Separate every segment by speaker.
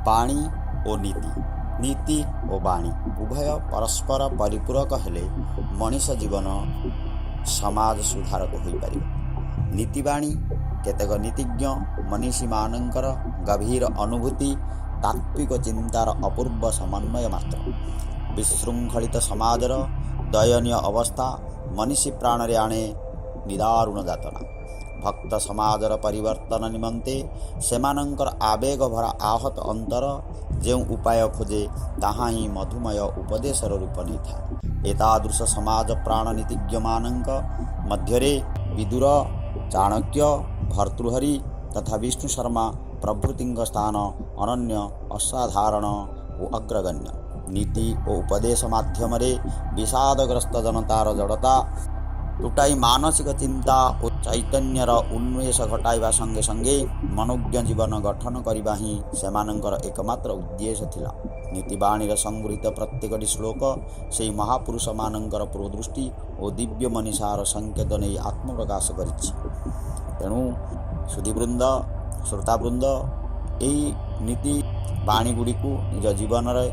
Speaker 1: ବାଣୀ ଓ ନୀତି। ନୀତି ଓ ବାଣୀ ଉଭୟ ପରସ୍ପର ପରିପୂରକ ହେଲେ ମଣିଷ ଜୀବନ ସମାଜ ସୁଧାରକ ହୋଇପାରିବ। ନୀତିବାଣୀ କେତେକ ନୀତିଜ୍ଞ ମନୀଷୀମାନଙ୍କର ଗଭୀର ଅନୁଭୂତି, ତାତ୍ତ୍ୱିକ ଚିନ୍ତାର ଅପୂର୍ବ ସମନ୍ୱୟ ମାତ୍ର। ବିଶୃଙ୍ଖଳିତ ସମାଜର ଦୟନୀୟ ଅବସ୍ଥା ମନୀଷୀ ପ୍ରାଣରେ ଆଣେ ନିଦାରୁଣ ଯାତନା। ଭକ୍ତ ସମାଜର ପରିବର୍ତ୍ତନ ନିମନ୍ତେ ସେମାନଙ୍କର ଆବେଗ ଭରା ଆହତ ଅନ୍ତର ଯେଉଁ ଉପାୟ ଖୋଜେ ତାହା ହିଁ ମଧୁମୟ ଉପଦେଶର ରୂପ ନେଇଥାଏ। ଏତାଦୃଶ ସମାଜ ପ୍ରାଣ ନୀତିଜ୍ଞମାନଙ୍କ ମଧ୍ୟରେ ବିଦୁର, ଚାଣକ୍ୟ, ଭର୍ତ୍ତୃହରି ତଥା ବିଷ୍ଣୁ ଶର୍ମା ପ୍ରଭୃତିଙ୍କ ସ୍ଥାନ ଅନନ୍ୟ, ଅସାଧାରଣ ଓ ଅଗ୍ରଗଣ୍ୟ। ନୀତି ଓ ଉପଦେଶ ମାଧ୍ୟମରେ ବିଷାଦଗ୍ରସ୍ତ ଜନତାର ଜଡ଼ତା ତୁଟାଇ ମାନସିକ ଚିନ୍ତା ଓ ଚୈତନ୍ୟର ଉନ୍ମେଷ ଘଟାଇବା ସଙ୍ଗେ ସଙ୍ଗେ ମନୋଜ୍ଞ ଜୀବନ ଗଠନ କରିବା ହିଁ ସେମାନଙ୍କର ଏକମାତ୍ର ଉଦ୍ଦେଶ୍ୟ ଥିଲା। ନୀତିବାଣୀର ସଂଗୃହୀତ ପ୍ରତ୍ୟେକଟି ଶ୍ଲୋକ ସେହି ମହାପୁରୁଷମାନଙ୍କର ପୁରୋଦୃଷ୍ଟି ଓ ଦିବ୍ୟ ମନୀଷାର ସଂକେତ ନେଇ ଆତ୍ମପ୍ରକାଶ କରିଛି। ତେଣୁ ସୁଧୀବୃନ୍ଦ, ଶ୍ରୋତାବୃନ୍ଦ, ଏହି ନୀତି ବାଣୀଗୁଡ଼ିକୁ ନିଜ ଜୀବନରେ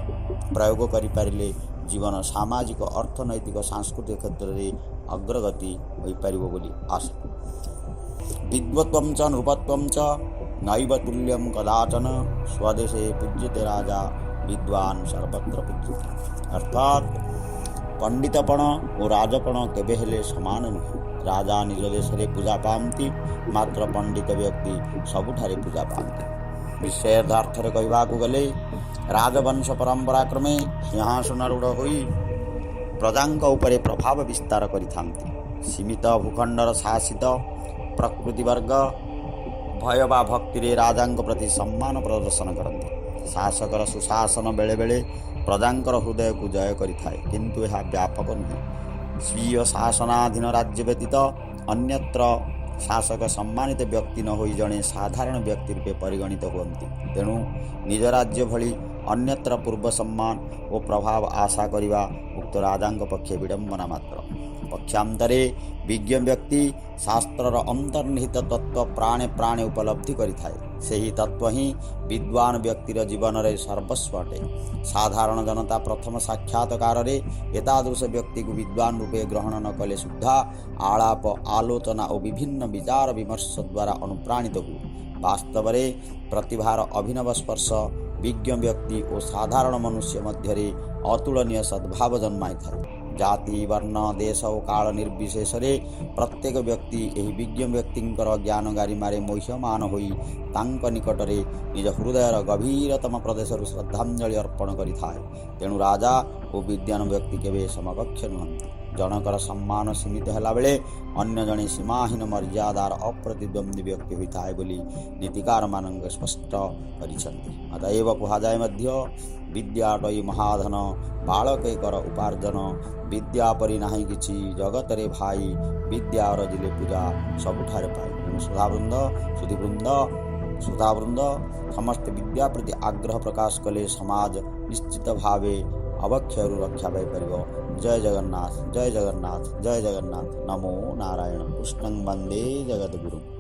Speaker 1: ପ୍ରୟୋଗ କରିପାରିଲେ ଜୀବନ ସାମାଜିକ, ଅର୍ଥନୈତିକ, ସାଂସ୍କୃତିକ କ୍ଷେତ୍ରରେ ଅଗ୍ରଗତି ହୋଇପାରିବ ବୋଲି ଆଶା। ବିଦ୍ୱତ୍ୱଂ ଚ ନୃପତ୍ୱଂ ଚ ନୈବ ତୁଲ୍ୟଂ କଦାଚନ, ସ୍ୱଦେଶେ ପୂଜ୍ୟତେ ରାଜା ବିଦ୍ୱାନ୍ ସର୍ବତ୍ର ପୂଜ୍ୟତେ। ଅର୍ଥାତ୍ ପଣ୍ଡିତପଣ ଓ ରାଜପଣ କେବେ ହେଲେ ସମାନ ନୁହେଁ। ରାଜା ନିଜ ଦେଶରେ ପୂଜା ପାଆନ୍ତି, ମାତ୍ର ପଣ୍ଡିତ ବ୍ୟକ୍ତି ସବୁଠାରେ ପୂଜା ପାଆନ୍ତି। ବିଷୟାର୍ଥରେ କହିବାକୁ ଗଲେ ରାଜବଂଶ ପରମ୍ପରା କ୍ରମେ ସିଂହାସନାରୂଢ଼ ହୋଇ ପ୍ରଜାଙ୍କ ଉପରେ ପ୍ରଭାବ ବିସ୍ତାର କରିଥାନ୍ତି। ସୀମିତ ଭୂଖଣ୍ଡର ଶାସିତ ପ୍ରକୃତିବର୍ଗ ଭୟ ବା ଭକ୍ତିରେ ରାଜାଙ୍କ ପ୍ରତି ସମ୍ମାନ ପ୍ରଦର୍ଶନ କରନ୍ତି। ଶାସକର ସୁଶାସନ ବେଳେବେଳେ ପ୍ରଜାଙ୍କର ହୃଦୟକୁ ଜୟ କରିଥାଏ, କିନ୍ତୁ ଏହା ବ୍ୟାପକ ନୁହେଁ। ସ୍ୱୀୟ ଶାସନାଧୀନ ରାଜ୍ୟ ବ୍ୟତୀତ ଅନ୍ୟତ୍ର ଶାସକ ସମ୍ମାନିତ ବ୍ୟକ୍ତି ନ ହୋଇ ଜଣେ ସାଧାରଣ ବ୍ୟକ୍ତି ରୂପେ ପରିଗଣିତ ହୁଅନ୍ତି। ତେଣୁ ନିଜ ରାଜ୍ୟ ଭଳି ଅନ୍ୟତ୍ର ପୂର୍ବ ସମ୍ମାନ ଓ ପ୍ରଭାବ ଆଶା କରିବା ଉକ୍ତ ରାଜାଙ୍କ ପକ୍ଷେ ବିଡ଼ମ୍ବନା ମାତ୍ର। ପକ୍ଷାନ୍ତରେ ବିଜ୍ଞ ବ୍ୟକ୍ତି ଶାସ୍ତ୍ରର ଅନ୍ତର୍ନିହିତ ତତ୍ତ୍ୱ ପ୍ରାଣେ ପ୍ରାଣେ ଉପଲବ୍ଧି କରିଥାଏ। ସେହି ତତ୍ତ୍ୱ ହିଁ ବିଦ୍ୱାନ ବ୍ୟକ୍ତିର ଜୀବନରେ ସର୍ବସ୍ୱ ଅଟେ। ସାଧାରଣ ଜନତା ପ୍ରଥମ ସାକ୍ଷାତକାରରେ ଏତାଦୃଶ ବ୍ୟକ୍ତିକୁ ବିଦ୍ୱାନ ରୂପେ ଗ୍ରହଣ ନ କଲେ ସୁଦ୍ଧା ଆଳାପ, ଆଲୋଚନା ଓ ବିଭିନ୍ନ ବିଚାର ବିମର୍ଶ ଦ୍ୱାରା ଅନୁପ୍ରାଣିତ ହୁଏ। ବାସ୍ତବରେ ପ୍ରତିଭାର ଅଭିନବ ସ୍ପର୍ଶ ବିଜ୍ଞ ବ୍ୟକ୍ତି ଓ ସାଧାରଣ ମନୁଷ୍ୟ ମଧ୍ୟରେ ଅତୁଳନୀୟ ସଦ୍ଭାବ ଜନ୍ମାଇଥାଏ। ଜାତି, ବର୍ଣ୍ଣ, ଦେଶ ଓ କାଳ ନିର୍ବିଶେଷରେ ପ୍ରତ୍ୟେକ ବ୍ୟକ୍ତି ଏହି ବିଜ୍ଞ ବ୍ୟକ୍ତିଙ୍କର ଜ୍ଞାନ ଗାରିମାରେ ମୋହ୍ୟମାନ ହୋଇ ତାଙ୍କ ନିକଟରେ ନିଜ ହୃଦୟର ଗଭୀରତମ ପ୍ରଦେଶରୁ ଶ୍ରଦ୍ଧାଞ୍ଜଳି ଅର୍ପଣ କରିଥାଏ। ତେଣୁ ରାଜା ଓ ବିଦ୍ୱାନ ବ୍ୟକ୍ତି କେବେ ସମକକ୍ଷ ନୁହନ୍ତି। ଜଣକର ସମ୍ମାନ ସୀମିତ ହେଲାବେଳେ ଅନ୍ୟ ଜଣେ ସୀମାହୀନ ମର୍ଯ୍ୟାଦାର ଅପ୍ରତିଦ୍ୱନ୍ଦ୍ୱୀ ବ୍ୟକ୍ତି ହୋଇଥାଏ ବୋଲି ନୀତିକାରମାନେ ସ୍ପଷ୍ଟ କରିଛନ୍ତି। ଅତଏବ କୁହାଯାଏ ମଧ୍ୟ ବିଦ୍ୟାଟଇ ମହାଧନ, ବାଳକେ କର ଉପାର୍ଜନ, ବିଦ୍ୟା ପରି ନାହିଁ କିଛି ଜଗତରେ ଭାଇ, ବିଦ୍ୟା ଅରଜିଲେ ପୂଜା ସବୁଠାରେ ପାଇ। ତେଣୁ ଶ୍ରୋତାବୃନ୍ଦ ସମସ୍ତେ ବିଦ୍ୟା ପ୍ରତି ଆଗ୍ରହ ପ୍ରକାଶ କଲେ ସମାଜ ନିଶ୍ଚିତ ଭାବେ ଅବକ୍ଷୟରୁ ରକ୍ଷା ପାଇପାରିବ। ଜୟ ଜଗନ୍ନାଥ, ଜୟ ଜଗନ୍ନାଥ, ଜୟ ଜଗନ୍ନାଥ। ନମୋ ନାରାୟଣ। କୃଷ୍ଣଂ ବନ୍ଦେ ଜଗଦ୍ଗୁରୁ।